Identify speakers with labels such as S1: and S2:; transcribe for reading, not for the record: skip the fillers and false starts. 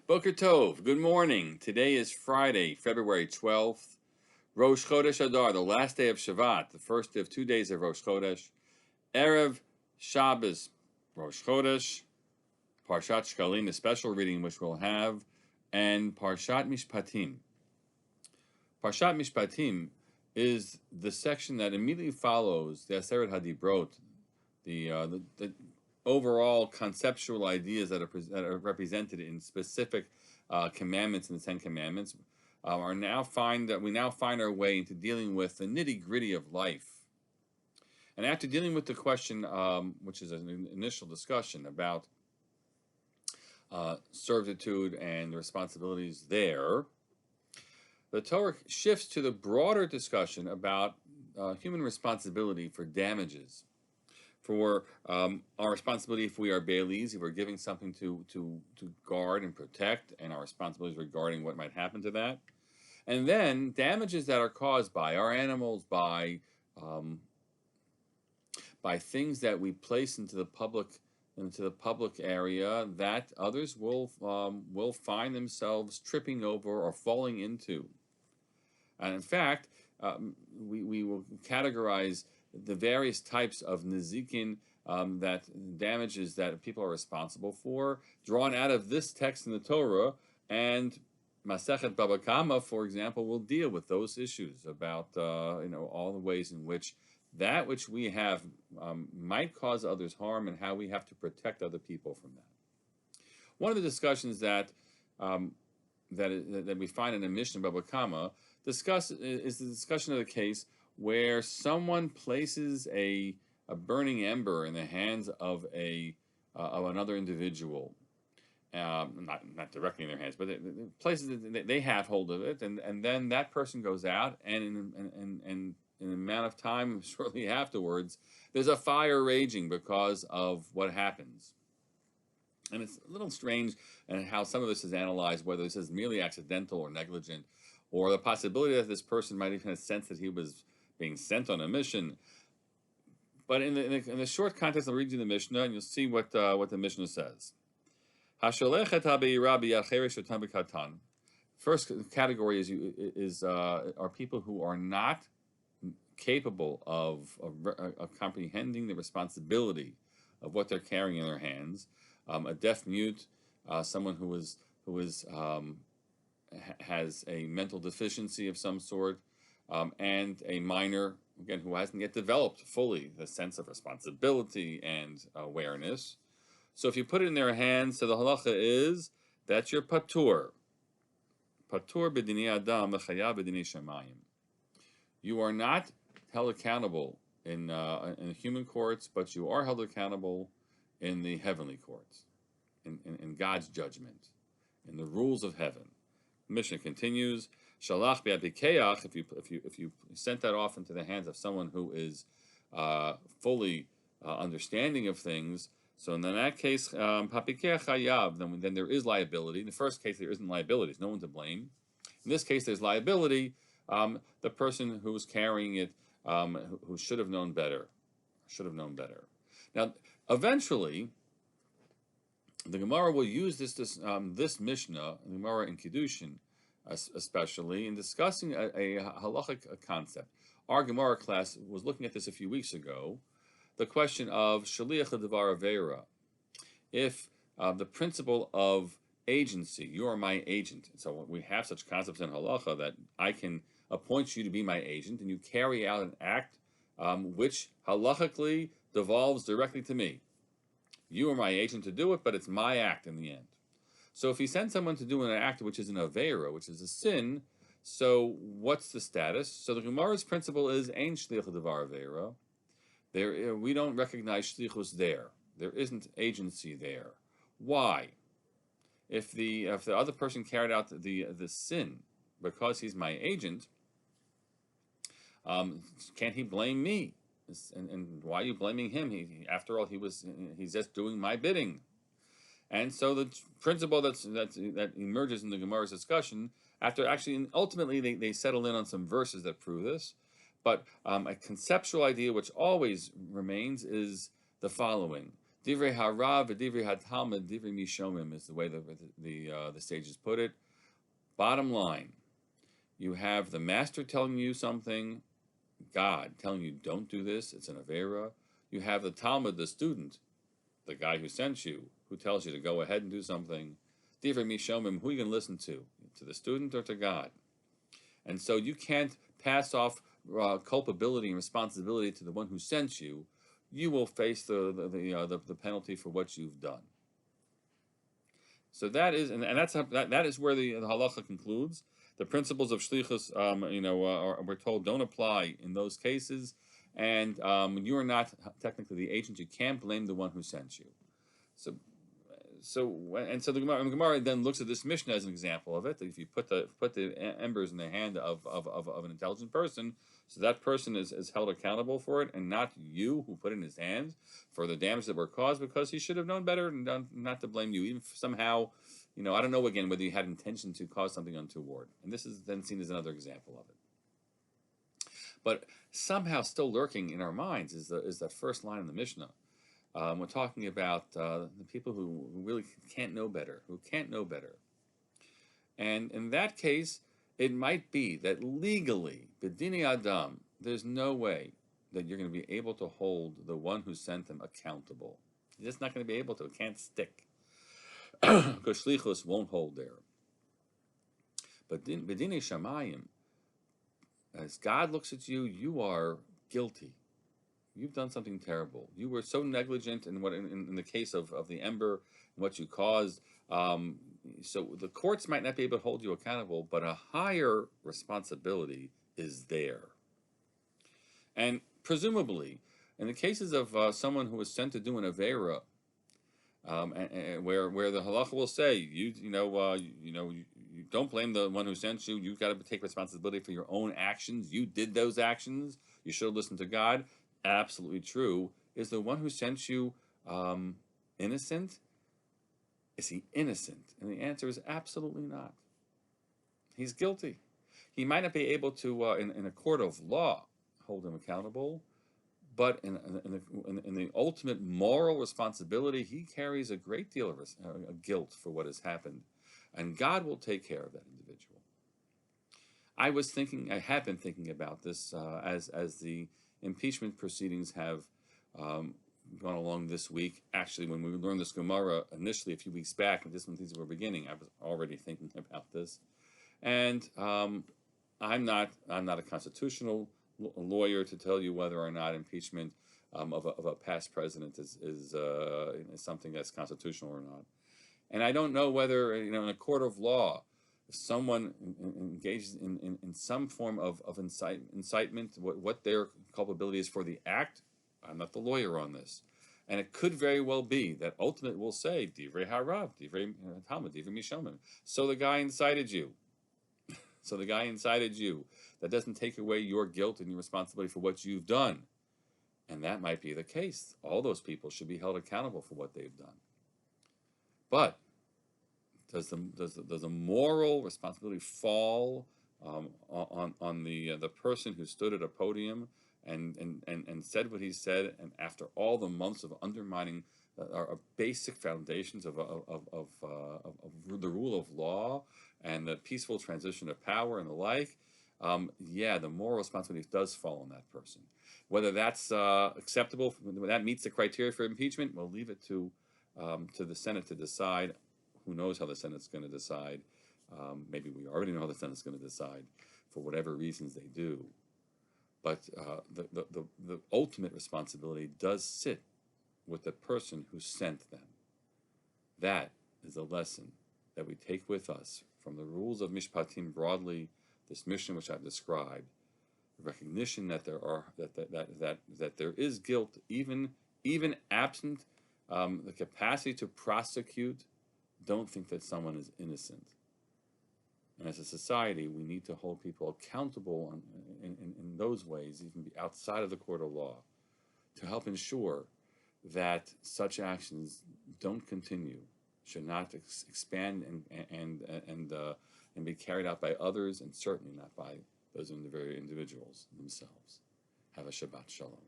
S1: Boker Tov, good morning. Today is Friday, February 12th, Rosh Chodesh Adar, the last day of Shabbat, the first of 2 days of Rosh Chodesh, Erev Shabbos, Rosh Chodesh, Parshat Shkalim, the special reading which we'll have, and Parshat Mishpatim. Parshat Mishpatim is the section that immediately follows the Aseret HaDibrot, the overall conceptual ideas that are represented in specific commandments in the Ten Commandments. We now find our way into dealing with the nitty-gritty of life. And after dealing with the question, which is an initial discussion about servitude and the responsibilities there, the Torah shifts to the broader discussion about human responsibility for damages, for our responsibility if we are baileys, if we're giving something to guard and protect, and our responsibilities regarding what might happen to that. And then damages that are caused by our animals, by things that we place into the public area that others will find themselves tripping over or falling into. And in fact, we will categorize the various types of nezikin, that damages that people are responsible for, drawn out of this text in the Torah. And Masechet Baba Kama, for example, will deal with those issues about all the ways in which that which we have might cause others harm, and how we have to protect other people from that. One of the discussions that we find in the Mishnah Baba Kama is the discussion of the case where someone places a burning ember in the hands of another individual, not directly in their hands, but they have hold of it, and then that person goes out, and in an amount of time shortly afterwards, there's a fire raging because of what happens. And it's a little strange and how some of this is analyzed, whether this is merely accidental or negligent, or the possibility that this person might even have sensed that he was being sent on a mission. But in the short context, I'll read you the Mishnah, and you'll see what the Mishnah says. First category are people who are not capable of comprehending the responsibility of what they're carrying in their hands. A deaf mute, someone who has a mental deficiency of some sort, and a minor, again, who hasn't yet developed fully the sense of responsibility and awareness. So if you put it in their hands, so the halacha is that you're patur. Patur b'dinei adam v'chayav b'dinei shamayim. You are not held accountable in human courts, but you are held accountable in the heavenly courts, in God's judgment, in the rules of heaven. The Mishnah continues, Shalach bi'ad pikeach, if you sent that off into the hands of someone who is fully understanding of things, so in that case, papikeach hayav, then there is liability. In the first case, there isn't liability; there's no one to blame. In this case, there's liability. The person who was carrying it, who should have known better. Now, eventually, the Gemara will use this Mishnah, the Gemara in Kiddushin, especially in discussing a halachic concept. Our Gemara class was looking at this a few weeks ago. The question of shaliach l'davar aveira. If the principle of agency, you are my agent. So we have such concepts in halacha that I can appoint you to be my agent, and you carry out an act which halachically devolves directly to me. You are my agent to do it, but it's my act in the end. So if you send someone to do an act which is an aveira, which is a sin, so what's the status? So the Gemara's principle is ein shliach l'davar aveira. We don't recognize shlichus there. There isn't agency there. Why? If the other person carried out the sin because he's my agent, can't he blame me? And why are you blaming him? After all, he's just doing my bidding. And so the principle that emerges in the Gemara's discussion, after actually ultimately they settle in on some verses that prove this, but a conceptual idea which always remains is the following: Divrei harav v'divrei hatalmud divrei mishomim is the way the sages put it. Bottom line, you have the master telling you something, God telling you don't do this, it's an avera. You have the Talmud, the student, the guy who sent you, who tells you to go ahead and do something. Divrei mishomim, who are you going to listen to the student or to God? And so you can't pass off culpability and responsibility to the one who sent you. You will face the penalty for what you've done. So that is, and that is where the halacha concludes. The principles of shlichus, we're told don't apply in those cases, and you are not technically the agent. You can't blame the one who sent you. So so the Gemara then looks at this Mishnah as an example of it. If you put the embers in the hand of an intelligent person, so that person is held accountable for it, and not you who put it in his hands for the damage that were caused, because he should have known better and not to blame you, even if somehow, I don't know again whether you had intention to cause something untoward. And this is then seen as another example of it. But somehow still lurking in our minds is that first line in the Mishnah. We're talking about the people who really can't know better, And in that case, it might be that legally, b'dinei adam, there's no way that you're going to be able to hold the one who sent them accountable. You're just not going to be able to. It can't stick. Because shlichus won't hold there. But b'dinei shamayim, as God looks at you, you are guilty. You've done something terrible. You were so negligent in the case of the ember, what you caused. So the courts might not be able to hold you accountable, but a higher responsibility is there. And presumably, in the cases of someone who was sent to do an avera, where the halacha will say you don't blame the one who sent you. You've got to take responsibility for your own actions. You did those actions. You should have listened to God. Absolutely true. Is the one who sent you innocent? Is he innocent? And the answer is absolutely not. He's guilty. He might not be able to, in a court of law, hold him accountable, but in the ultimate moral responsibility, he carries a great deal of guilt for what has happened, and God will take care of that individual. I have been thinking about this as the impeachment proceedings have gone along this week. Actually, when we learned this Gemara initially a few weeks back, and this when things were beginning, I was already thinking about this. And I'm not a constitutional lawyer to tell you whether or not impeachment of a past president is something that's constitutional or not. And I don't know whether in a court of law, if someone engages in some form of incitement, what their culpability is for the act. I'm not the lawyer on this. And it could very well be that ultimately will say, Divrei harav, Divrei Talmud, Divrei mishomim. So the guy incited you. That doesn't take away your guilt and your responsibility for what you've done. And that might be the case. All those people should be held accountable for what they've done. But does the moral responsibility fall on the person who stood at a podium and said what he said, and after all the months of undermining our basic foundations of the rule of law and the peaceful transition of power and the like? The moral responsibility does fall on that person. Whether that's acceptable, whether that meets the criteria for impeachment, we'll leave it to the Senate to decide. Who knows how the Senate's going to decide? Maybe we already know how the Senate's going to decide for whatever reasons they do. But the ultimate responsibility does sit with the person who sent them. That is a lesson that we take with us from the rules of Mishpatim broadly, this mission which I've described, the recognition that there is guilt, even absent the capacity to prosecute. Don't think that someone is innocent. And as a society, we need to hold people accountable in those ways, even outside of the court of law, to help ensure that such actions don't continue, should not expand and be carried out by others, and certainly not by those very individuals themselves. Have a Shabbat Shalom.